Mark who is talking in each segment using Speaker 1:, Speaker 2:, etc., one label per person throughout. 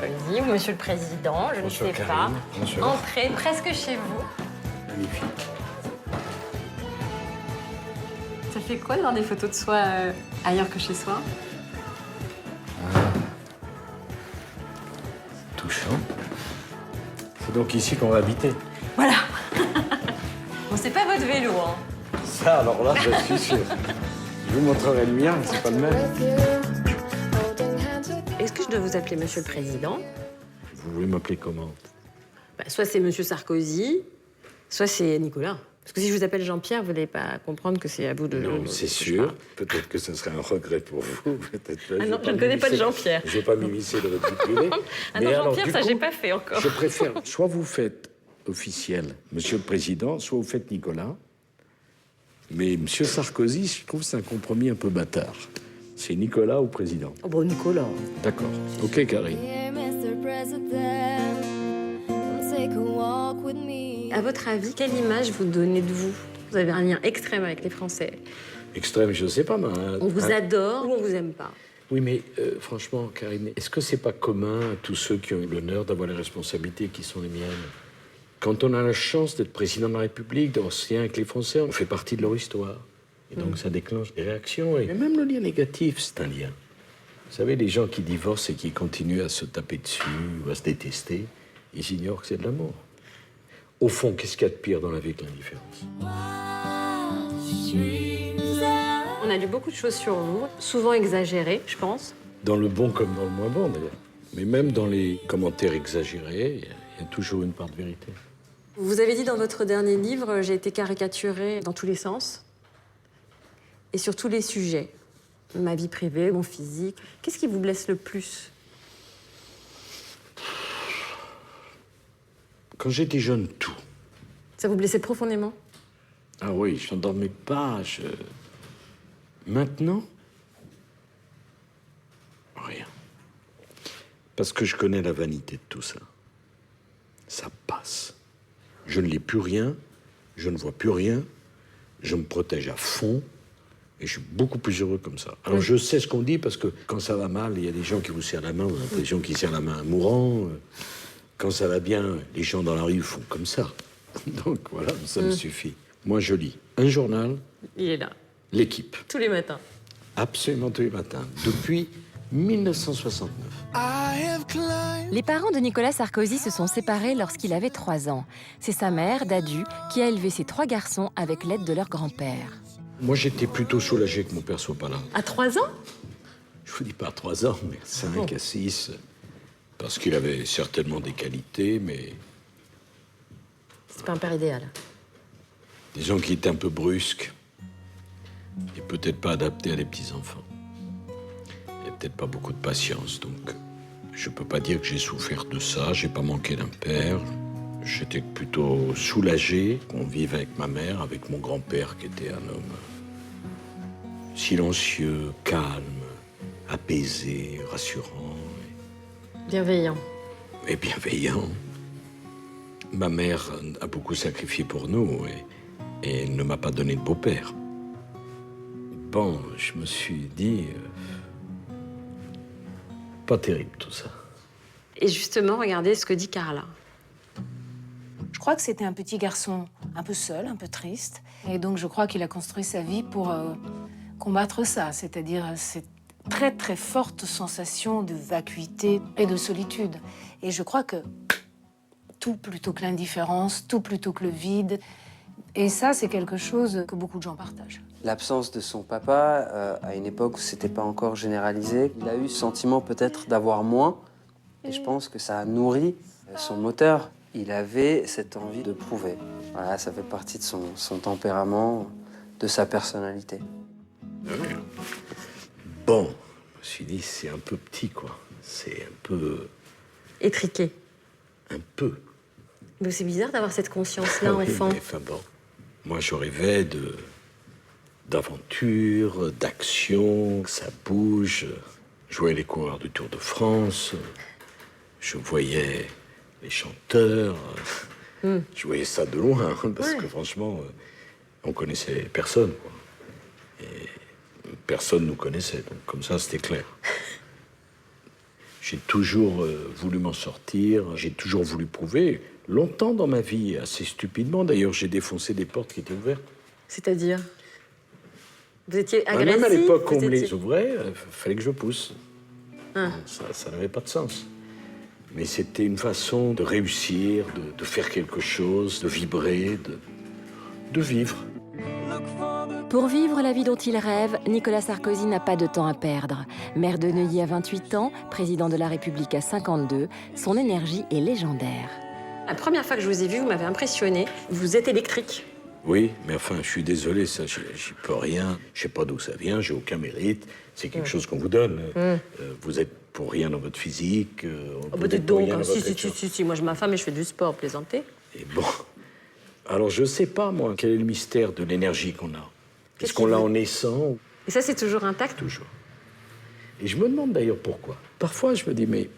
Speaker 1: Sarkozy, ou Monsieur le Président, je
Speaker 2: Bonjour,
Speaker 1: ne sais
Speaker 2: Karine.
Speaker 1: pas.
Speaker 2: Bonjour.
Speaker 1: Entrez presque chez vous.
Speaker 2: Magnifique.
Speaker 1: Ça fait quoi d'avoir des photos de soi ailleurs que chez soi?
Speaker 2: Touchant. C'est donc ici qu'on va habiter.
Speaker 1: Voilà. Bon, c'est pas votre vélo, hein.
Speaker 2: Ça, alors là, je suis sûr. Je vous montrerai le mien, c'est pas le même.
Speaker 1: Est-ce que je dois vous appeler Monsieur le Président?
Speaker 2: Vous voulez m'appeler comment?
Speaker 1: Soit c'est Monsieur Sarkozy, soit c'est Nicolas. Parce que si je vous appelle Jean-Pierre, vous n'allez pas comprendre que c'est à vous de...
Speaker 2: Non, c'est sûr. Peut-être que ce serait un regret pour vous. Peut-être pas.
Speaker 1: Ah non, je ne connais pas de Jean-Pierre.
Speaker 2: Je ne vais pas m'immiscer dans votre vie privée.
Speaker 1: Ah non, Jean-Pierre, ça, j'ai pas fait encore.
Speaker 2: Je préfère, soit vous faites officiel Monsieur le Président, soit vous faites Nicolas. Mais Monsieur Sarkozy, je trouve que c'est un compromis un peu bâtard. C'est Nicolas ou Président.
Speaker 1: Oh bon, Nicolas.
Speaker 2: D'accord. Ok, Karine.
Speaker 1: À votre avis, quelle image vous donnez de vous? Vous avez un lien extrême avec les Français.
Speaker 2: Extrême, je sais pas, mais...
Speaker 1: On vous adore ou on vous aime pas?
Speaker 2: Oui, mais franchement, Karine, est-ce que c'est pas commun à tous ceux qui ont eu l'honneur d'avoir les responsabilités qui sont les miennes? Quand on a la chance d'être président de la République, d'avoir ce lien avec les Français, on fait partie de leur histoire. Et donc ça déclenche des réactions. Et même le lien négatif, c'est un lien. Vous savez, les gens qui divorcent et qui continuent à se taper dessus ou à se détester, ils ignorent que c'est de l'amour. Au fond, qu'est-ce qu'il y a de pire dans la vie que l'indifférence?
Speaker 1: On a lu beaucoup de choses sur vous, souvent exagérées, je pense.
Speaker 2: Dans le bon comme dans le moins bon, d'ailleurs. Mais même dans les commentaires exagérés, il y a toujours une part de vérité.
Speaker 1: Vous avez dit dans votre dernier livre, j'ai été caricaturée dans tous les sens et sur tous les sujets. Ma vie privée, mon physique. Qu'est-ce qui vous blesse le plus?
Speaker 2: Quand j'étais jeune, tout.
Speaker 1: Ça vous blessait profondément?
Speaker 2: Ah oui, je n'endormais pas. Maintenant, rien. Parce que je connais la vanité de tout ça. Ça passe. Je ne lis plus rien, je ne vois plus rien, je me protège à fond et je suis beaucoup plus heureux comme ça. Alors je sais ce qu'on dit parce que quand ça va mal, il y a des gens qui vous serrent la main, on a l'impression qu'ils serrent la main à un mourant. Quand ça va bien, les gens dans la rue font comme ça. Donc voilà, ça me suffit. Moi, je lis un journal.
Speaker 1: Il est là,
Speaker 2: L'Équipe.
Speaker 1: tous les matins.
Speaker 2: Absolument tous les matins. Depuis 1969.
Speaker 3: Les parents de Nicolas Sarkozy se sont séparés lorsqu'il avait 3 ans. C'est sa mère, Dadu, qui a élevé ses 3 garçons avec l'aide de leur grand-père.
Speaker 2: Moi, j'étais plutôt soulagé que mon père soit pas là.
Speaker 1: À 3 ans?
Speaker 2: Je vous dis pas à 3 ans, mais 5 à 6. Parce qu'il avait certainement des qualités, mais
Speaker 1: C'est pas un père idéal.
Speaker 2: disons qu'il était un peu brusque. Et peut-être pas adapté à des petits-enfants. Il n'y a peut-être pas beaucoup de patience, donc je peux pas dire que j'ai souffert de ça. J'ai pas manqué d'un père. J'étais plutôt soulagé qu'on vive avec ma mère, avec mon grand-père qui était un homme silencieux, calme, apaisé, rassurant
Speaker 1: Bienveillant.
Speaker 2: et bienveillant. Ma mère a beaucoup sacrifié pour nous et elle ne m'a pas donné de beau-père. Bon, je me suis dit... pas terrible tout ça.
Speaker 1: Et justement, regardez ce que dit Carla.
Speaker 4: Je crois que c'était un petit garçon un peu seul, un peu triste. Et donc je crois qu'il a construit sa vie pour combattre ça, c'est-à-dire cette très très forte sensation de vacuité et de solitude. Et je crois que tout plutôt que l'indifférence, tout plutôt que le vide. Et ça, c'est quelque chose que beaucoup de gens partagent.
Speaker 5: L'absence de son papa, à une époque où c'était pas encore généralisé, il a eu ce sentiment peut-être d'avoir moins. Et je pense que ça a nourri son moteur. Il avait cette envie de prouver. Voilà, ça fait partie de son tempérament, de sa personnalité.
Speaker 2: Bon, je me suis dit, c'est un peu petit, quoi. C'est un peu...
Speaker 1: Étriqué.
Speaker 2: un peu.
Speaker 1: Mais c'est bizarre d'avoir cette conscience-là,
Speaker 2: Ah oui,
Speaker 1: enfant.
Speaker 2: mais enfin bon. Moi, je rêvais d'aventure, d'action, que ça bouge. Je voyais les coureurs du Tour de France. Je voyais les chanteurs. Je voyais ça de loin, hein, parce que franchement, on connaissait personne, quoi. Et personne nous connaissait, donc comme ça, c'était clair. J'ai toujours voulu m'en sortir, j'ai toujours voulu prouver. Longtemps dans ma vie, assez stupidement. D'ailleurs, j'ai défoncé des portes qui étaient ouvertes.
Speaker 1: C'est-à-dire? Vous étiez agressif?
Speaker 2: Même à l'époque où on me
Speaker 1: vous
Speaker 2: les
Speaker 1: étiez-
Speaker 2: ouvrait, il fallait que je pousse.
Speaker 1: Ah.
Speaker 2: Ça n'avait pas de sens. Mais c'était une façon de réussir, de faire quelque chose, de vibrer, de vivre.
Speaker 3: Pour vivre la vie dont il rêve, Nicolas Sarkozy n'a pas de temps à perdre. Maire de Neuilly à 28 ans, président de la République à 52, son énergie est légendaire.
Speaker 1: La première fois que je vous ai vu, vous m'avez impressionné. Vous êtes électrique.
Speaker 2: Oui, mais enfin, je suis désolé, ça, j'y peux rien. Je sais pas d'où ça vient, j'ai aucun mérite. C'est quelque chose qu'on vous donne. Vous êtes pour rien dans votre physique.
Speaker 1: Oh,
Speaker 2: vous
Speaker 1: dites
Speaker 2: êtes pour
Speaker 1: donc,
Speaker 2: rien
Speaker 1: hein,
Speaker 2: dans votre
Speaker 1: si, moi je m'affame et je fais du sport, plaisanter.
Speaker 2: Et bon. Alors, je sais pas, moi, quel est le mystère de l'énergie qu'on a.
Speaker 1: Qu'est-ce
Speaker 2: Est-ce qu'on
Speaker 1: qui
Speaker 2: l'a
Speaker 1: vous-
Speaker 2: en naissant?
Speaker 1: Et ça, c'est toujours intact?
Speaker 2: Toujours. Et je me demande d'ailleurs pourquoi. Parfois, je me dis, mais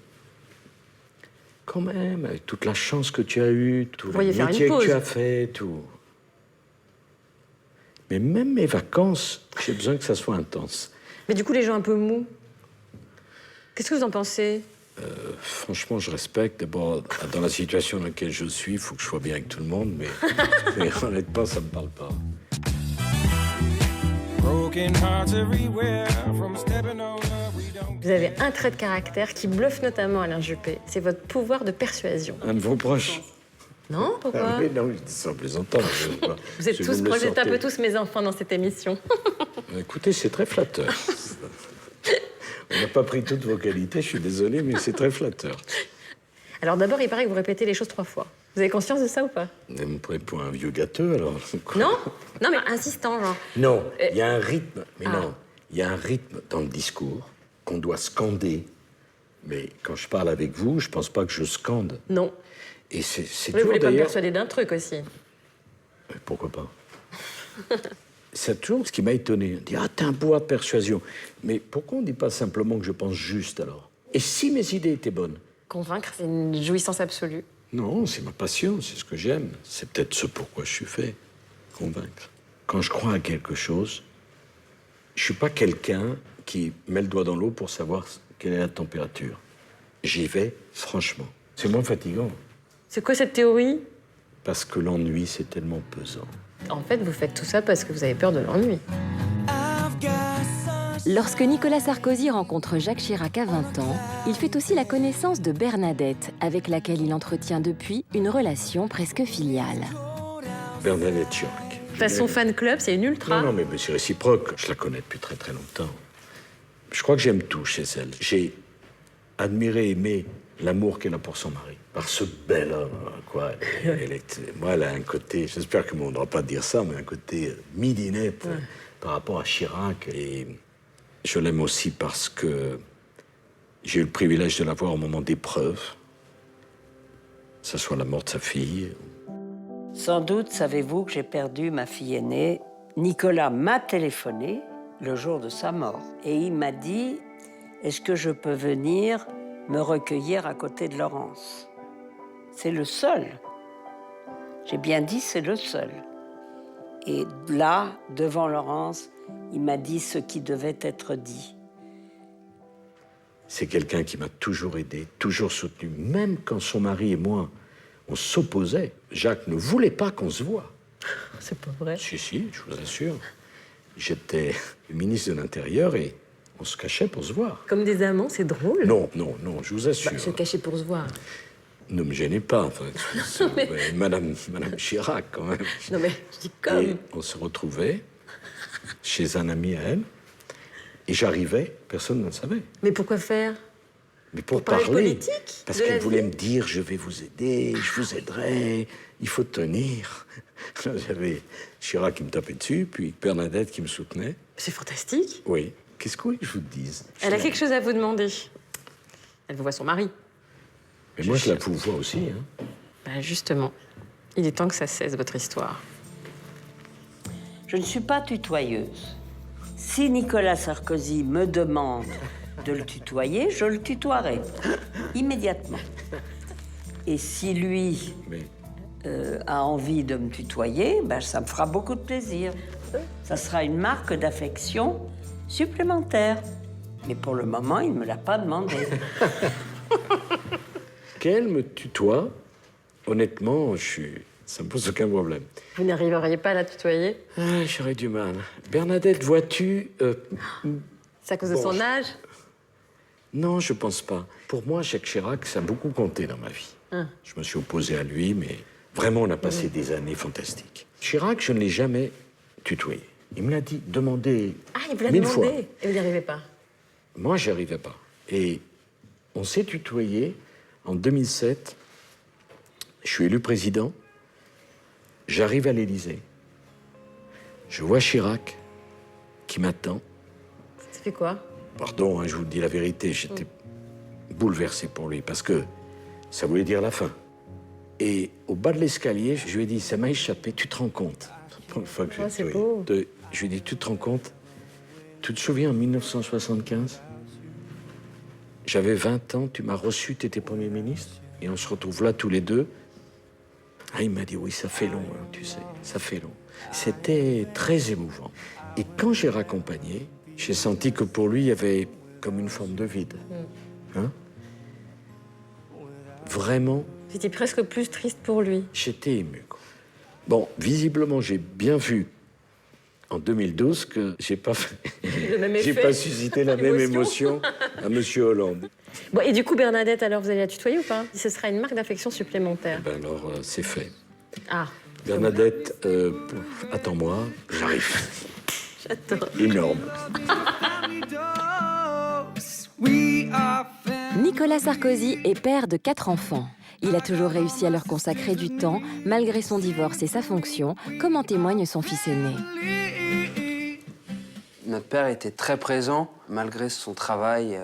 Speaker 2: quand même, avec toute la chance que tu as eue, tout le
Speaker 1: pourriez faire une
Speaker 2: métier que
Speaker 1: pause.
Speaker 2: tu as fait, tout. Mais même mes vacances, j'ai besoin que ça soit intense.
Speaker 1: Mais du coup, les gens un peu mous, qu'est-ce que vous en pensez?
Speaker 2: Franchement, je respecte. D'abord, dans la situation dans laquelle je suis, il faut que je sois bien avec tout le monde, mais honnêtement, ça me parle pas.
Speaker 6: Broken hearts everywhere from stepping on love we don't.
Speaker 1: Vous avez un trait de caractère qui bluffe notamment Alain Juppé. C'est votre pouvoir de persuasion.
Speaker 2: Un de vos proches.
Speaker 1: Non? Pourquoi?
Speaker 2: Ah oui, non, je dis ça en plaisantant.
Speaker 1: Vous êtes
Speaker 2: Si
Speaker 1: tous
Speaker 2: me le
Speaker 1: proches, vous êtes un peu
Speaker 2: sortez.
Speaker 1: tous mes enfants dans cette émission.
Speaker 2: Écoutez, c'est très flatteur. On n'a pas pris toutes vos qualités, je suis désolé, mais c'est très flatteur.
Speaker 1: Alors d'abord, il paraît que vous répétez les choses 3 fois. Vous avez conscience de ça ou pas?
Speaker 2: Vous me prenez pour un vieux gâteux, alors. Quoi?
Speaker 1: Non? Non, mais insistant, genre.
Speaker 2: Non, il y a un rythme. Mais
Speaker 1: Ah.
Speaker 2: non, il y a un rythme dans le discours qu'on doit scander. Mais quand je parle avec vous, je pense pas que je scande.
Speaker 1: Non.
Speaker 2: Et c'est
Speaker 1: Mais vous
Speaker 2: toujours
Speaker 1: voulez pas me
Speaker 2: d'ailleurs.
Speaker 1: persuader d'un truc aussi.
Speaker 2: Pourquoi pas? C'est toujours ce qui m'a étonné. On dit, ah, t'as un pouvoir de persuasion. Mais pourquoi on ne dit pas simplement que je pense juste alors? Et si mes idées étaient bonnes?
Speaker 1: Convaincre, c'est une jouissance absolue.
Speaker 2: Non, c'est ma passion, c'est ce que j'aime. C'est peut-être ce pourquoi je suis fait, convaincre. Quand je crois à quelque chose, je suis pas quelqu'un qui met le doigt dans l'eau pour savoir quelle est la température. J'y vais franchement. C'est moins fatigant,
Speaker 1: C'est quoi cette théorie?
Speaker 2: parce que l'ennui, c'est tellement pesant.
Speaker 1: En fait, vous faites tout ça parce que vous avez peur de l'ennui.
Speaker 3: Lorsque Nicolas Sarkozy rencontre Jacques Chirac à 20 ans, il fait aussi la connaissance de Bernadette, avec laquelle il entretient depuis une relation presque filiale.
Speaker 2: Bernadette Chirac.
Speaker 1: Façon fan club, c'est une ultra.
Speaker 2: Non, mais c'est réciproque. Je la connais depuis très très longtemps. Je crois que j'aime tout chez elle. J'ai admiré, aimé l'amour qu'elle a pour son mari. Par ce bel homme, quoi. Moi, elle a un côté, j'espère que on n'aura pas dire ça, mais un côté midinette par rapport à Chirac. Et je l'aime aussi parce que j'ai eu le privilège de la voir au moment d'épreuve, que ce soit la mort de sa fille.
Speaker 7: Sans doute savez-vous que j'ai perdu ma fille aînée. Nicolas m'a téléphoné le jour de sa mort et il m'a dit « Est-ce que je peux venir me recueillir à côté de Laurence ?» C'est le seul. J'ai bien dit c'est le seul. Et là, devant Laurence, il m'a dit ce qui devait être dit.
Speaker 2: C'est quelqu'un qui m'a toujours aidé, toujours soutenu, même quand son mari et moi, on s'opposait. Jacques ne voulait pas qu'on se voie.
Speaker 1: C'est pas vrai.
Speaker 2: Si, je vous assure. J'étais le ministre de l'Intérieur et on se cachait pour se voir.
Speaker 1: Comme des amants, c'est drôle.
Speaker 2: Non, je vous assure.
Speaker 1: Bah, se cacher pour se voir.
Speaker 2: Ne me gênez pas. Enfin, Madame Chirac, quand même.
Speaker 1: Non mais, je dis comme.
Speaker 2: Et on se retrouvait chez un ami à elle. Et j'arrivais, personne ne le savait.
Speaker 1: Mais pourquoi faire?
Speaker 2: Mais pour
Speaker 1: parler de
Speaker 2: parler.
Speaker 1: politique,
Speaker 2: Parce
Speaker 1: de la
Speaker 2: qu'elle voulait
Speaker 1: vie.
Speaker 2: me dire, je vais vous aider, je vous aiderai, il faut tenir. Là, j'avais Chirac qui me tapait dessus, puis Bernadette qui me soutenait.
Speaker 1: C'est fantastique.
Speaker 2: Oui. Qu'est-ce que vous voulez que je vous dise?
Speaker 1: Elle a quelque chose à vous demander. Elle vous voit son mari.
Speaker 2: Mais moi, je la vous vois aussi. Hein.
Speaker 1: Bah justement, il est temps que ça cesse, votre histoire.
Speaker 7: Je ne suis pas tutoyeuse. Si Nicolas Sarkozy me demande de le tutoyer, je le tutoierai immédiatement. Et si lui
Speaker 2: Mais
Speaker 7: a envie de me tutoyer, ben, ça me fera beaucoup de plaisir. Ça sera une marque d'affection supplémentaire. Mais pour le moment, il ne me l'a pas demandé.
Speaker 2: Qu'elle me tutoie, honnêtement, ça me pose aucun problème.
Speaker 1: Vous n'arriveriez pas à la tutoyer?
Speaker 2: Ah, j'aurais du mal. Bernadette, vois-tu...
Speaker 1: C'est à cause de
Speaker 2: Bon,
Speaker 1: son âge?
Speaker 2: Non, je pense pas. Pour moi, Jacques Chirac, ça a beaucoup compté dans ma vie. Je me suis opposé à lui, mais vraiment, on a passé des années fantastiques. Chirac, je ne l'ai jamais tutoyé. Il me l'a dit, demandé
Speaker 1: Ah, il vous l'a
Speaker 2: 1000
Speaker 1: demandé
Speaker 2: fois.
Speaker 1: et vous n'y arrivez pas?
Speaker 2: Moi, j'y arrivais pas. Et on s'est tutoyé en 2007. Je suis élu président. J'arrive à l'Élysée. Je vois Chirac qui m'attend.
Speaker 1: Ça fait quoi?
Speaker 2: Pardon, hein, je vous dis la vérité, j'étais bouleversé pour lui parce que ça voulait dire la fin. Et au bas de l'escalier, je lui ai dit, ça m'a échappé, tu te rends compte? La première fois que j'ai
Speaker 1: c'est
Speaker 2: tutoyé.
Speaker 1: beau.
Speaker 2: Je lui ai dit, tu te rends compte? Tu te souviens, en 1975, j'avais 20 ans, tu m'as reçu, tu étais Premier ministre, et on se retrouve là tous les deux. Ah, il m'a dit, oui, ça fait long, hein, tu sais, ça fait long. C'était très émouvant. Et quand j'ai raccompagné, j'ai senti que pour lui, il y avait comme une forme de vide. Hein? Vraiment,
Speaker 1: J'étais presque plus triste pour lui.
Speaker 2: j'étais ému, quoi. Bon, visiblement, j'ai bien vu en 2012 que j'ai pas
Speaker 1: Le même
Speaker 2: j'ai
Speaker 1: effet.
Speaker 2: pas suscité la même
Speaker 1: Émotion.
Speaker 2: émotion à Monsieur Hollande.
Speaker 1: Bon, et du coup, Bernadette, alors, vous allez la tutoyer ou pas? Ce sera une marque d'affection supplémentaire.
Speaker 2: Ben alors, c'est fait.
Speaker 1: Ah,
Speaker 2: Bernadette, attends-moi, j'arrive.
Speaker 1: j'attends.
Speaker 2: Énorme.
Speaker 6: We are family.
Speaker 3: Nicolas Sarkozy est père de 4 enfants. Il a toujours réussi à leur consacrer du temps, malgré son divorce et sa fonction, comme en témoigne son fils aîné.
Speaker 5: Notre père était très présent, malgré son travail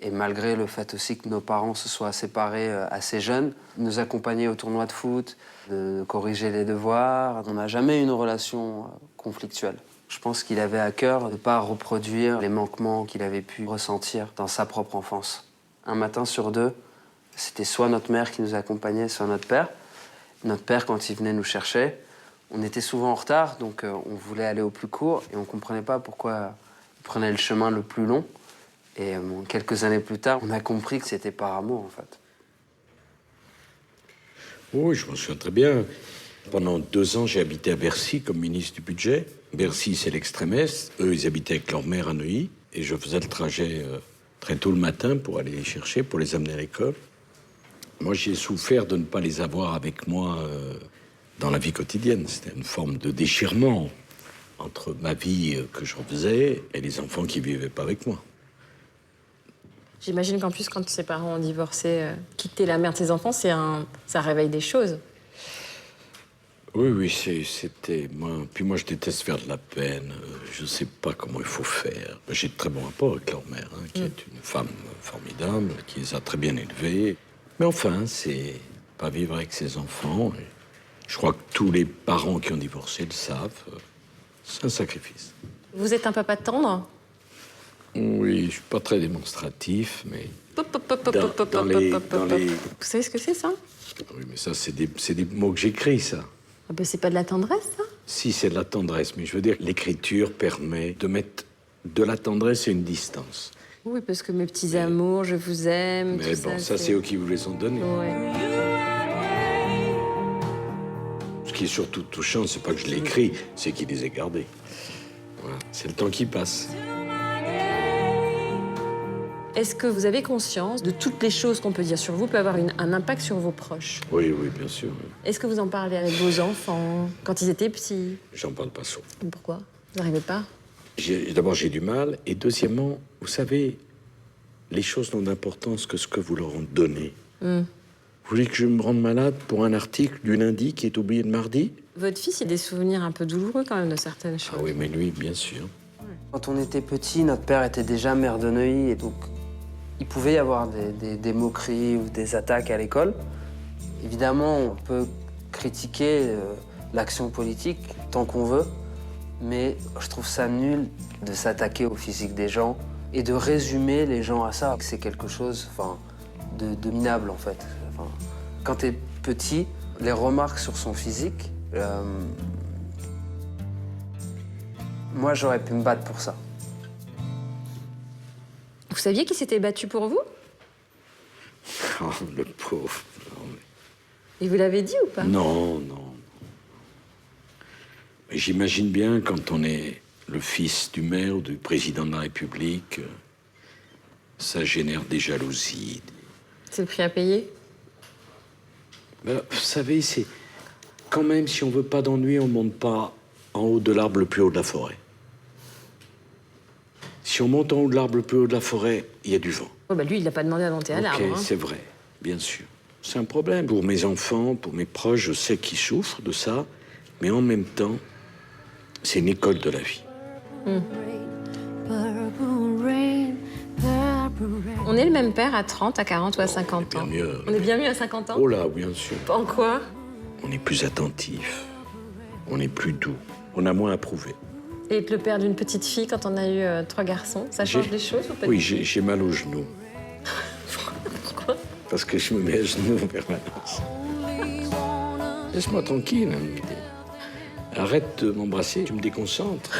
Speaker 5: et malgré le fait aussi que nos parents se soient séparés assez jeunes. Il nous accompagnait au tournoi de foot, de corriger les devoirs. On n'a jamais eu une relation conflictuelle. Je pense qu'il avait à cœur de ne pas reproduire les manquements qu'il avait pu ressentir dans sa propre enfance. Un matin sur deux, c'était soit notre mère qui nous accompagnait, soit notre père. Notre père, quand il venait nous chercher, on était souvent en retard, donc on voulait aller au plus court et on ne comprenait pas pourquoi il prenait le chemin le plus long. Et quelques années plus tard, on a compris que c'était par amour, en fait.
Speaker 2: Oui, je m'en souviens très bien. Pendant 2 ans, j'ai habité à Bercy comme ministre du budget. Bercy, c'est l'extrême est. Eux, ils habitaient avec leur mère à Neuilly. Et je faisais le trajet très tôt le matin pour aller les chercher, pour les amener à l'école. Moi, j'ai souffert de ne pas les avoir avec moi dans la vie quotidienne. C'était une forme de déchirement entre ma vie que je refaisais et les enfants qui vivaient pas avec moi.
Speaker 1: J'imagine qu'en plus, quand ses parents ont divorcé, quitter la mère de ses enfants, ça réveille des choses.
Speaker 2: Oui, c'était... Puis moi, je déteste faire de la peine. Je sais pas comment il faut faire. J'ai de très bons rapports avec leur mère, hein, qui est une femme formidable, qui les a très bien élevés. Mais enfin, c'est pas vivre avec ses enfants. Et je crois que tous les parents qui ont divorcé le savent. C'est un sacrifice.
Speaker 1: Vous êtes un papa tendre?
Speaker 2: Oui, je suis pas très démonstratif, mais...
Speaker 1: Pop, pop, pop, pop,
Speaker 2: Dans-
Speaker 1: pop, pop,
Speaker 2: dans
Speaker 1: pop,
Speaker 2: les-
Speaker 1: pop,
Speaker 2: dans
Speaker 1: pop.
Speaker 2: les-
Speaker 1: Vous savez ce que c'est, ça?
Speaker 2: Oui, mais ça, c'est des mots que j'écris, ça.
Speaker 1: Ah ben, c'est pas de la tendresse, ça?
Speaker 2: Si, c'est de la tendresse, mais je veux dire, l'écriture permet de mettre de la tendresse et une distance.
Speaker 1: Oui, parce que mes petits amours, je vous aime,
Speaker 2: Mais
Speaker 1: tout
Speaker 2: bon, ça, c'est eux qui vous les ont donnés.
Speaker 1: Ouais.
Speaker 2: Ce qui est surtout touchant, c'est pas que je l'écris, c'est qu'il les ait gardés. Voilà, c'est le temps qui passe.
Speaker 1: Est-ce que vous avez conscience de toutes les choses qu'on peut dire sur vous peuvent avoir un impact sur vos proches?
Speaker 2: Oui, bien sûr. Oui.
Speaker 1: Est-ce que vous en parlez avec vos enfants quand ils étaient petits?
Speaker 2: J'en parle pas souvent.
Speaker 1: Pourquoi? Vous n'arrivez pas?
Speaker 2: D'abord, j'ai du mal. Et deuxièmement, vous savez, les choses n'ont d'importance que ce que vous leur en donnez. Vous voulez que je me rende malade pour un article du lundi qui est oublié de mardi?
Speaker 1: Votre fils, il a des souvenirs un peu douloureux quand même de certaines choses.
Speaker 2: Ah oui, mais lui, bien sûr.
Speaker 5: Quand on était petit, notre père était déjà maire de Neuilly et donc il pouvait y avoir des moqueries ou des attaques à l'école. Évidemment, on peut critiquer l'action politique tant qu'on veut, mais je trouve ça nul de s'attaquer au physique des gens et de résumer les gens à ça. C'est quelque chose de minable en fait. Enfin, quand t'es petit, les remarques sur son physique, moi j'aurais pu me battre pour ça.
Speaker 1: Vous saviez qu'il s'était battu pour vous?
Speaker 2: Oh, le pauvre. Non,
Speaker 1: Il vous l'avait dit ou pas?
Speaker 2: non. Mais j'imagine bien quand on est le fils du maire ou du président de la République, ça génère des jalousies.
Speaker 1: C'est le prix à payer?
Speaker 2: Ben, vous savez, c'est quand même, si on veut pas d'ennui, on monte pas en haut de l'arbre le plus haut de la forêt. Si on monte en haut de l'arbre le plus haut de la forêt, il y a du vent.
Speaker 1: Oh, bah lui, il n'a pas demandé à monter à l'arbre.
Speaker 2: Ok,
Speaker 1: Hein.
Speaker 2: c'est vrai, bien sûr. C'est un problème. Pour mes enfants, pour mes proches, je sais qu'ils souffrent de ça, mais en même temps, c'est une école de la vie.
Speaker 1: On est le même père à 30, à 40 ou à 50 ans?
Speaker 2: bien mieux.
Speaker 1: On est bien mieux à 50 ans?
Speaker 2: Oh là, bien sûr.
Speaker 1: En quoi?
Speaker 2: On est plus attentif, on est plus doux, on a moins à prouver.
Speaker 1: Et être le père d'une petite fille quand on a eu 3 garçons, ça change
Speaker 2: J'ai-
Speaker 1: des choses ou pas?
Speaker 2: Oui,
Speaker 1: du tout?
Speaker 2: j'ai mal aux genoux.
Speaker 1: Pourquoi?
Speaker 2: Parce que je me mets à genoux en permanence. Laisse-moi tranquille. Hein. Arrête de m'embrasser, tu me déconcentres.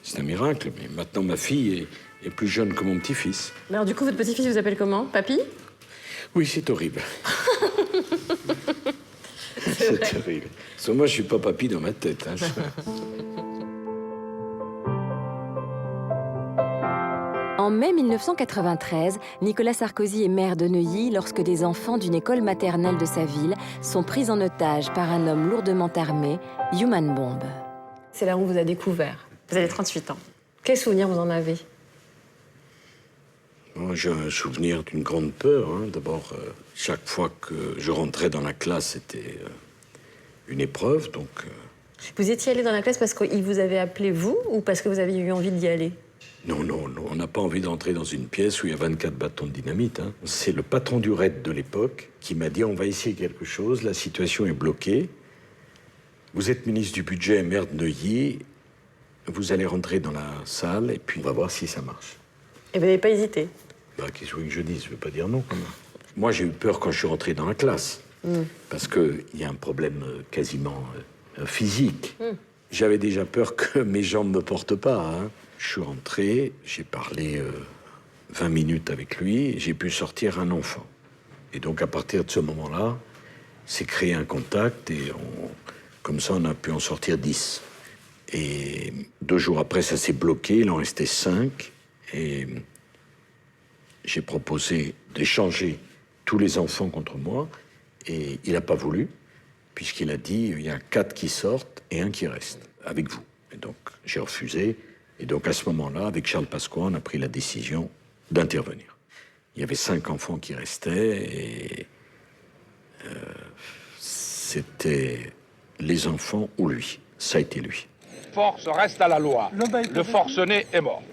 Speaker 2: C'est un miracle, mais maintenant ma fille est plus jeune que mon petit-fils.
Speaker 1: Mais alors du coup, votre petit-fils vous appelle comment? Papy?
Speaker 2: Oui, c'est horrible. C'est terrible. Parce que moi, je suis pas papy dans ma tête. Hein.
Speaker 3: En mai 1993, Nicolas Sarkozy est maire de Neuilly lorsque des enfants d'une école maternelle de sa ville sont pris en otage par un homme lourdement armé, Human Bomb.
Speaker 1: C'est là où on vous a découvert. Vous avez 38 ans. Quels souvenirs vous en avez?
Speaker 2: Moi, j'ai un souvenir d'une grande peur. Hein. D'abord, chaque fois que je rentrais dans la classe, c'était une épreuve. Donc,
Speaker 1: Vous étiez allé dans la classe parce qu'il vous avait appelé vous ou parce que vous aviez eu envie d'y aller?
Speaker 2: non, on n'a pas envie d'entrer dans une pièce où il y a 24 bâtons de dynamite. Hein. C'est le patron du RAID de l'époque qui m'a dit « On va essayer quelque chose, la situation est bloquée. Vous êtes ministre du budget, maire de Neuilly. Vous allez rentrer dans la salle et puis on va voir si ça marche. »
Speaker 1: Et vous n'avez pas hésité?
Speaker 2: Bah, qu'est-ce que vous voulez que je dise? Je ne veux pas dire non. Quand même. Moi, j'ai eu peur quand je suis rentré dans la classe. Parce qu'il y a un problème quasiment physique. J'avais déjà peur que mes jambes ne me portent pas. Hein. Je suis rentré, j'ai parlé 20 minutes avec lui, et j'ai pu sortir un enfant. Et donc, à partir de ce moment-là, c'est créé un contact et comme ça, on a pu en sortir 10. Et 2 jours après, ça s'est bloqué, il en restait 5. Et j'ai proposé d'échanger tous les enfants contre moi. Et il n'a pas voulu, puisqu'il a dit il y a 4 qui sortent et 1 qui reste, avec vous. Et donc, j'ai refusé. Et donc, à ce moment-là, avec Charles Pasqua, on a pris la décision d'intervenir. Il y avait 5 enfants qui restaient et c'était les enfants ou lui. Ça a été lui.
Speaker 8: Force reste à la loi. Le forcené est mort.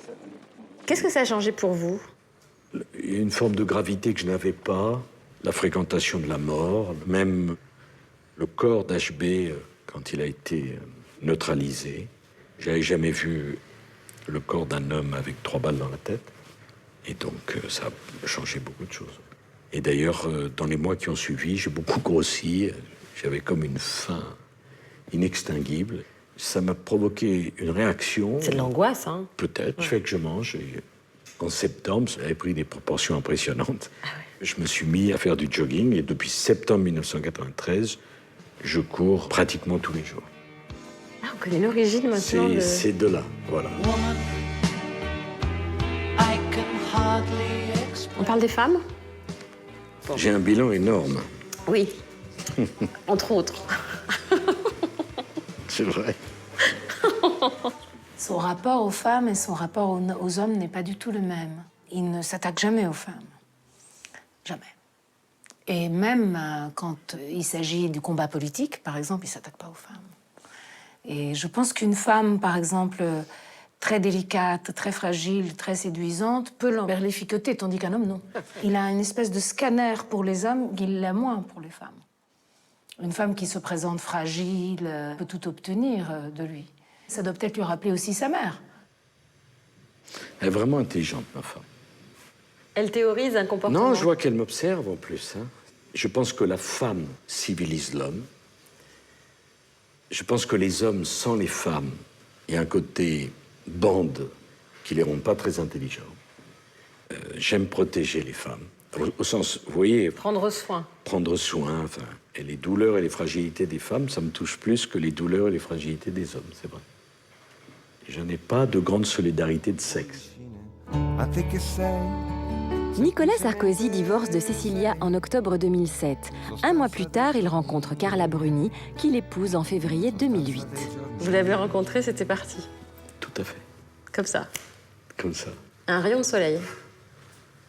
Speaker 1: Qu'est-ce que ça a changé pour vous?
Speaker 2: Il y a une forme de gravité que je n'avais pas, la fréquentation de la mort, même le corps d'HB quand il a été neutralisé. J'avais jamais vu le corps d'un homme avec 3 balles dans la tête. Et donc, ça a changé beaucoup de choses. Et d'ailleurs, dans les mois qui ont suivi, j'ai beaucoup grossi. J'avais comme une faim inextinguible. Ça m'a provoqué une réaction.
Speaker 1: C'est de l'angoisse, hein?
Speaker 2: Peut-être. Je fais que je mange. Et en septembre, ça avait pris des proportions impressionnantes. Je me suis mis à faire du jogging. Et depuis septembre 1993, je cours pratiquement tous les jours.
Speaker 1: Ah, on connaît l'origine maintenant de...
Speaker 2: C'est de là, voilà.
Speaker 1: On parle des femmes?
Speaker 2: J'ai un bilan énorme.
Speaker 1: Oui. Entre autres.
Speaker 2: C'est vrai.
Speaker 4: Son rapport aux femmes et son rapport aux hommes n'est pas du tout le même. Il ne s'attaque jamais aux femmes. Jamais. Et même quand il s'agit du combat politique, par exemple, il ne s'attaque pas aux femmes. Et je pense qu'une femme, par exemple, très délicate, très fragile, très séduisante, peut l'emberlificoter, tandis qu'un homme, non. Il a une espèce de scanner pour les hommes qu'il l'a moins pour les femmes. Une femme qui se présente fragile peut tout obtenir de lui. Ça doit peut-être lui rappeler aussi sa mère.
Speaker 2: Elle est vraiment intelligente, ma femme.
Speaker 1: Elle théorise un comportement.
Speaker 2: Non, je vois qu'elle m'observe en plus. Hein. Je pense que la femme civilise l'homme. Je pense que les hommes, sans les femmes, il y a un côté bande qui les rend pas très intelligents. J'aime protéger les femmes. Au sens, vous voyez,
Speaker 1: Prendre soin.
Speaker 2: prendre soin, enfin, et les douleurs et les fragilités des femmes, ça me touche plus que les douleurs et les fragilités des hommes, c'est vrai. Je n'ai pas de grande solidarité de sexe.
Speaker 6: I think it's sad.
Speaker 3: Nicolas Sarkozy divorce de Cecilia en octobre 2007. Un mois plus tard, il rencontre Carla Bruni, qu'il épouse en février 2008.
Speaker 1: Vous l'avez rencontré, c'était parti.
Speaker 2: Tout à fait,
Speaker 1: Comme ça.
Speaker 2: comme ça.
Speaker 1: Un rayon de soleil.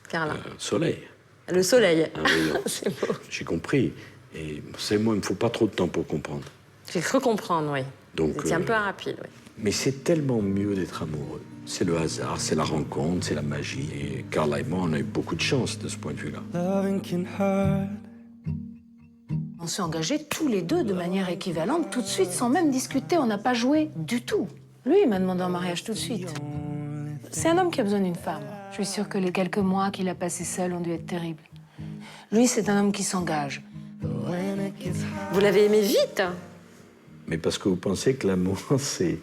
Speaker 1: Carla.
Speaker 2: Soleil,
Speaker 1: Le soleil.
Speaker 2: un rayon.
Speaker 1: C'est beau.
Speaker 2: J'ai compris. Et c'est moi, il me faut pas trop de temps pour comprendre.
Speaker 1: J'ai cru comprendre, oui.
Speaker 2: Donc,
Speaker 1: C'était un peu rapide, oui.
Speaker 2: Mais c'est tellement mieux d'être amoureux. C'est le hasard, c'est la rencontre, c'est la magie. Et Carla et moi, on a eu beaucoup de chance de ce point de vue-là.
Speaker 6: Loving can hurt.
Speaker 4: On s'est engagés tous les deux de manière équivalente, tout de suite, sans même discuter. On n'a pas joué du tout. Lui, il m'a demandé en mariage tout de suite. C'est un homme qui a besoin d'une femme. Je suis sûre que les quelques mois qu'il a passés seul ont dû être terribles. Lui, c'est un homme qui s'engage.
Speaker 1: Vous l'avez aimé vite.
Speaker 2: Mais parce que vous pensez que l'amour, c'est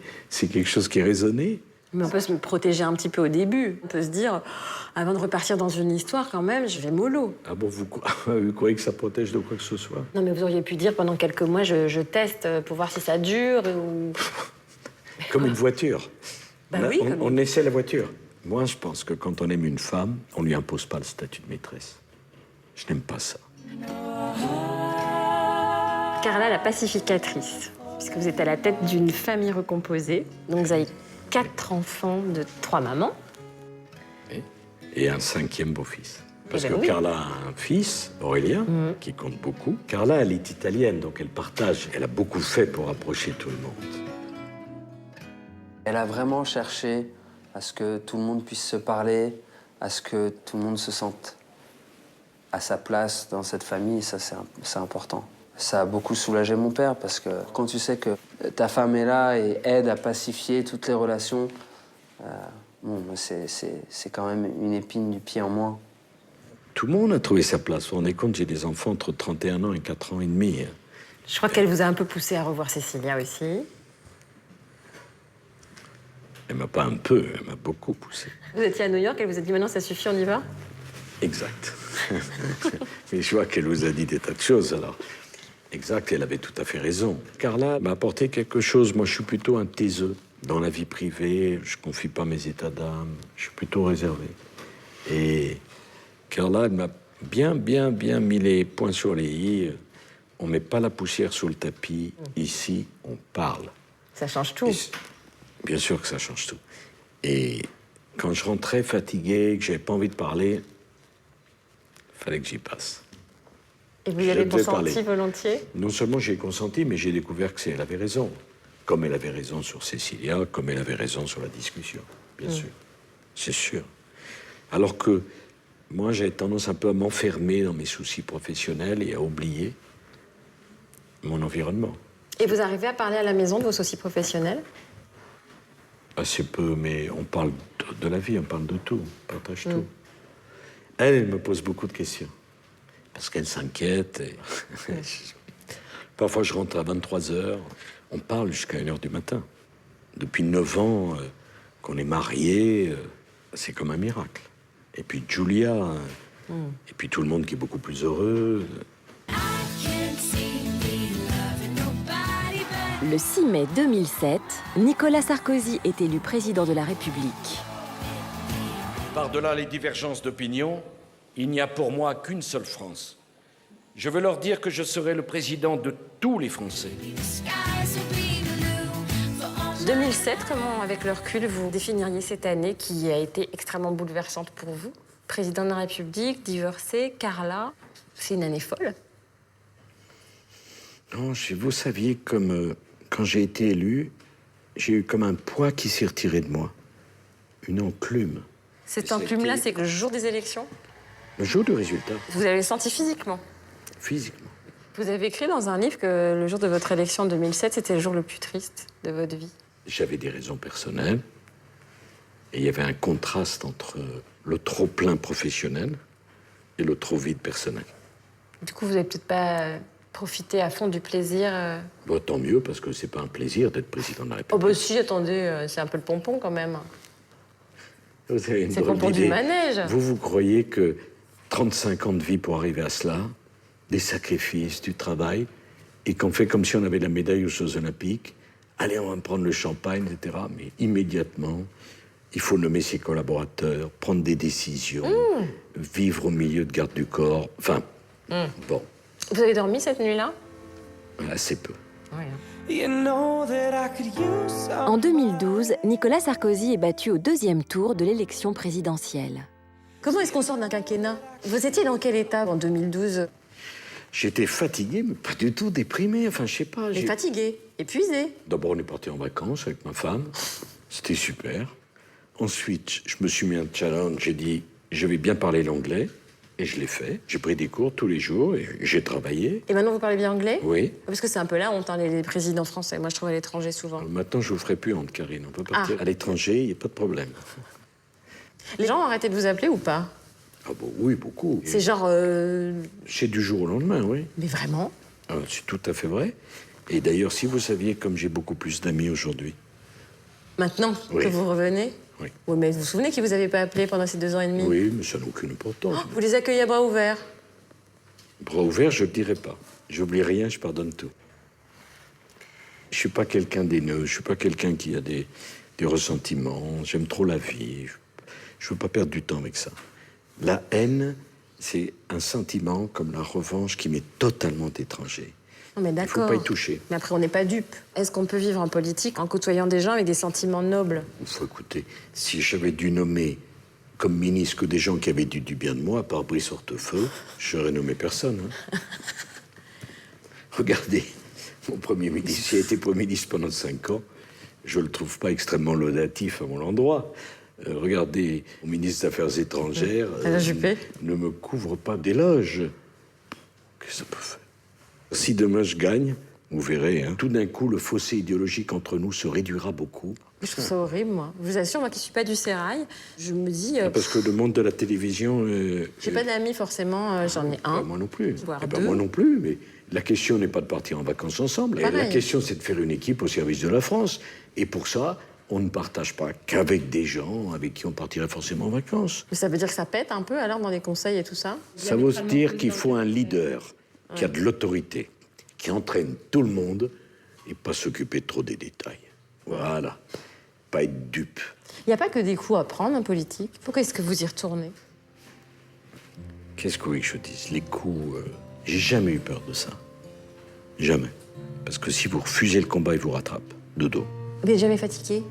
Speaker 2: quelque chose qui est raisonné.
Speaker 1: Mais on peut se protéger un petit peu au début. On peut se dire, avant de repartir dans une histoire, quand même, je vais mollo.
Speaker 2: Ah bon, vous croyez que ça protège de quoi que ce soit?
Speaker 1: Non, mais vous auriez pu dire, pendant quelques mois, je teste pour voir si ça dure ou...
Speaker 2: Comme une voiture.
Speaker 1: Bah
Speaker 2: Là,
Speaker 1: oui,
Speaker 2: on essaie la voiture. Moi, je pense que quand on aime une femme, on lui impose pas le statut de maîtresse. Je n'aime pas ça.
Speaker 1: Carla, la pacificatrice, puisque vous êtes à la tête d'une famille recomposée. Donc vous avez 4 enfants de 3 mamans.
Speaker 2: Et un 5e beau-fils. Parce
Speaker 1: Eh ben
Speaker 2: que
Speaker 1: oui.
Speaker 2: Carla a un fils, Aurélien, qui compte beaucoup. Carla, elle est italienne, donc elle partage. Elle a beaucoup fait pour rapprocher tout le monde.
Speaker 5: Elle a vraiment cherché à ce que tout le monde puisse se parler, à ce que tout le monde se sente à sa place dans cette famille. Ça, c'est important. Ça a beaucoup soulagé mon père parce que quand tu sais que ta femme est là et aide à pacifier toutes les relations, bon, c'est quand même une épine du pied en moins.
Speaker 2: Tout le monde a trouvé sa place. Vous vous rendez compte, j'ai des enfants entre 31 ans et 4 ans et demi. Hein.
Speaker 1: Je crois qu'elle vous a un peu poussé à revoir Cécilia aussi.
Speaker 2: Elle m'a pas un peu, elle m'a beaucoup poussé.
Speaker 1: Vous étiez à New York, elle vous a dit maintenant ça suffit, on y va.
Speaker 2: Exact. Mais je vois qu'elle vous a dit des tas de choses, alors. Exact, elle avait tout à fait raison. Carla m'a apporté quelque chose. Moi, je suis plutôt un taiseux. Dans la vie privée, je confie pas mes états d'âme. Je suis plutôt réservé. Et Carla, elle m'a bien mis les points sur les i. On met pas la poussière sous le tapis. Ici, on parle.
Speaker 1: Ça change tout.
Speaker 2: Et bien sûr que ça change tout. Et quand je rentrais fatigué, que j'avais pas envie de parler, fallait que j'y passe.
Speaker 1: Et vous y
Speaker 2: Je
Speaker 1: avez
Speaker 2: devais
Speaker 1: consenti
Speaker 2: parler.
Speaker 1: volontiers.
Speaker 2: Non seulement j'ai consenti, mais j'ai découvert que elle avait raison. Comme elle avait raison sur Cécilia, comme elle avait raison sur la discussion, bien sûr. C'est sûr. Alors que moi, j'avais tendance un peu à m'enfermer dans mes soucis professionnels et à oublier mon environnement.
Speaker 1: Et vous arrivez à parler à la maison de vos soucis professionnels?
Speaker 2: Assez peu, mais on parle de la vie, on parle de tout, on partage tout. Elle me pose beaucoup de questions. Parce qu'elle s'inquiète. Et parfois, je rentre à 23h. On parle jusqu'à 1h du matin. Depuis 9 ans qu'on est mariés, c'est comme un miracle. Et puis Julia, et puis tout le monde qui est beaucoup plus heureux.
Speaker 3: Le 6 mai 2007, Nicolas Sarkozy est élu président de la République.
Speaker 8: Par-delà les divergences d'opinion, il n'y a pour moi qu'une seule France. Je veux leur dire que je serai le président de tous les Français.
Speaker 1: 2007, comment, avec le recul, vous définiriez cette année qui a été extrêmement bouleversante pour vous? Président de la République, divorcé, Carla, c'est une année folle.
Speaker 2: Non, vous saviez, comme quand j'ai été élu, j'ai eu comme un poids qui s'est retiré de moi. Une enclume.
Speaker 1: Cette
Speaker 2: Ça a
Speaker 1: enclume-là,
Speaker 2: été-
Speaker 1: c'est que le jour des élections,
Speaker 2: Le jour du résultat,
Speaker 1: vous l'avez senti physiquement.
Speaker 2: physiquement.
Speaker 1: Vous avez écrit dans un livre que le jour de votre élection en 2007, c'était le jour le plus triste de votre vie.
Speaker 2: J'avais des raisons personnelles. Et il y avait un contraste entre le trop-plein professionnel et le trop-vide personnel.
Speaker 1: Du coup, vous n'avez peut-être pas profité à fond du plaisir.
Speaker 2: Bon, tant mieux, parce que c'est pas un plaisir d'être président de la
Speaker 1: Oh
Speaker 2: République.
Speaker 1: bah si, attendez, c'est un peu le pompon quand même.
Speaker 2: Vous avez une
Speaker 1: C'est le
Speaker 2: drôle
Speaker 1: pompon du
Speaker 2: d'idée.
Speaker 1: manège.
Speaker 2: Vous croyez que 35 ans de vie pour arriver à cela, des sacrifices, du travail, et qu'on fait comme si on avait la médaille aux Jeux Olympiques, allez, on va prendre le champagne, etc. Mais immédiatement, il faut nommer ses collaborateurs, prendre des décisions, vivre au milieu de garde du corps. Enfin, bon,
Speaker 1: Vous avez dormi cette nuit-là?
Speaker 2: assez peu.
Speaker 6: You know that I could use some.
Speaker 3: En 2012, Nicolas Sarkozy est battu au 2e tour de l'élection présidentielle.
Speaker 1: Comment est-ce qu'on sort d'un quinquennat? Vous étiez dans quel état en 2012?
Speaker 2: J'étais fatigué, mais pas du tout déprimé. Enfin, je sais pas.
Speaker 1: Et fatigué, épuisé.
Speaker 2: D'abord, on est parti en vacances avec ma femme. C'était super. Ensuite, je me suis mis un challenge. J'ai dit, je vais bien parler l'anglais. Et je l'ai fait. J'ai pris des cours tous les jours et j'ai travaillé.
Speaker 1: Et maintenant, vous parlez bien anglais?
Speaker 2: Oui.
Speaker 1: Parce que c'est un peu la honte, hein, les présidents français. Moi, je trouve à l'étranger souvent.
Speaker 2: Maintenant, je vous ferai plus honte, Karine. On peut partir à l'étranger, il n'y a pas de problème.
Speaker 1: Les gens ont arrêté de vous appeler ou pas?
Speaker 2: Ah bon, oui, beaucoup.
Speaker 1: C'est genre...
Speaker 2: C'est du jour au lendemain, oui.
Speaker 1: Mais vraiment?
Speaker 2: Ah, c'est tout à fait vrai. Et d'ailleurs, si vous saviez comme j'ai beaucoup plus d'amis aujourd'hui.
Speaker 1: Maintenant
Speaker 2: Oui.
Speaker 1: que vous revenez?
Speaker 2: Oui.
Speaker 1: Oui, mais vous vous souvenez qu'ils vous avaient pas appelé pendant ces 2 ans et demi?
Speaker 2: Oui, mais ça n'a aucune importance.
Speaker 1: Vous les accueillez à bras ouverts?
Speaker 2: Bras ouverts, je ne le dirai pas. J'oublie rien, je pardonne tout. Je suis pas quelqu'un d'haineux, je suis pas quelqu'un qui a des ressentiments. J'aime trop la vie. Je veux pas perdre du temps avec ça. La haine, c'est un sentiment comme la revanche qui m'est totalement étranger.
Speaker 1: Non, mais
Speaker 2: Il faut
Speaker 1: d'accord.
Speaker 2: pas y toucher.
Speaker 1: Mais après, on n'est pas dupe. Est-ce qu'on peut vivre en politique en côtoyant des gens avec des sentiments nobles?
Speaker 2: Il faut écouter. Si j'avais dû nommer comme ministre que des gens qui avaient dit du bien de moi, à part Brice Hortefeux, je n'aurais nommé personne. Hein. Regardez, mon Premier ministre, il a été Premier ministre pendant 5 ans. Je ne le trouve pas extrêmement laudatif à mon endroit. Regardez, mon ministre des Affaires étrangères
Speaker 1: Alain Juppé.
Speaker 2: ne me couvre pas d'éloges. Qu'est-ce que ça peut faire? Si demain je gagne, vous verrez, hein, tout d'un coup, le fossé idéologique entre nous se réduira beaucoup.
Speaker 1: Je trouve ça horrible, moi. Je vous assure, moi qui suis pas du sérail, je me dis...
Speaker 2: Parce que le monde de la télévision...
Speaker 1: j'ai pas d'amis forcément, j'en ai un.
Speaker 2: Moi non plus.
Speaker 1: Voire
Speaker 2: Eh ben,
Speaker 1: 2.
Speaker 2: moi non plus, mais la question n'est pas de partir en vacances ensemble.
Speaker 1: Pareil.
Speaker 2: La question, c'est de faire une équipe au service de la France. Et pour ça, on ne partage pas qu'avec des gens avec qui on partirait forcément en vacances.
Speaker 1: Mais ça veut dire que ça pète un peu alors dans les conseils et tout ça?
Speaker 2: Ça veut dire qu'il faut un leader qui a de l'autorité, qui entraîne tout le monde et pas s'occuper trop des détails. Voilà. Pas être dupe.
Speaker 1: Il n'y a pas que des coups à prendre en politique. Pourquoi est-ce que vous y retournez?
Speaker 2: Qu'est-ce que vous voulez que je dise? Les coups, j'ai jamais eu peur de ça. Jamais. Parce que si vous refusez le combat, il vous rattrape. De dos.
Speaker 1: Vous n'êtes jamais fatigué?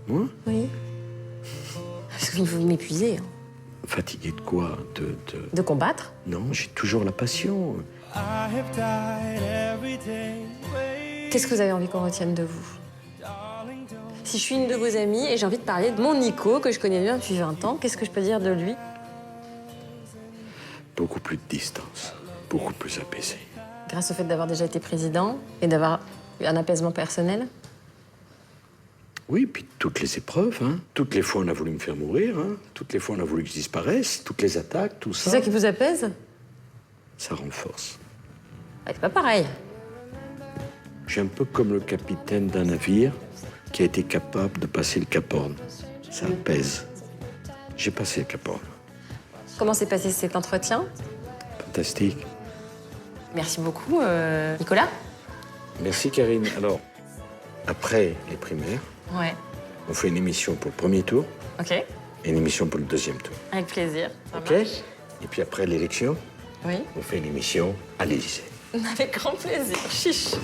Speaker 2: Moi?
Speaker 1: Oui. Parce que vous m'épuisez. Hein.
Speaker 2: Fatigué de quoi?
Speaker 1: De combattre?
Speaker 2: Non, j'ai toujours la passion.
Speaker 6: I have died every day.
Speaker 1: Qu'est-ce que vous avez envie qu'on retienne de vous? Si je suis une de vos amies et j'ai envie de parler de mon Nico, que je connais bien depuis 20 ans, qu'est-ce que je peux dire de lui?
Speaker 2: Beaucoup plus de distance. Beaucoup plus apaisé.
Speaker 1: Grâce au fait d'avoir déjà été président et d'avoir eu un apaisement personnel?
Speaker 2: Oui, puis toutes les épreuves, hein. Toutes les fois on a voulu me faire mourir, hein. Toutes les fois on a voulu que je disparaisse, toutes les attaques, tout ça.
Speaker 1: C'est ça qui vous apaise?
Speaker 2: Ça renforce.
Speaker 1: C'est pas pareil.
Speaker 2: Je suis un peu comme le capitaine d'un navire qui a été capable de passer le Cap Horn. Ça apaise. J'ai passé le Cap Horn.
Speaker 1: Comment s'est passé cet entretien?
Speaker 2: Fantastique.
Speaker 1: Merci beaucoup, Nicolas.
Speaker 2: Merci Karine. Alors, après les primaires,
Speaker 1: Ouais.
Speaker 2: on fait une émission pour le premier tour
Speaker 1: Ok.
Speaker 2: et une émission pour le deuxième tour.
Speaker 1: Avec plaisir. Ça
Speaker 2: Ok?
Speaker 1: marche.
Speaker 2: Et puis après l'élection,
Speaker 1: Oui.
Speaker 2: on fait une émission à l'Élysée.
Speaker 1: Avec grand plaisir. Chiche.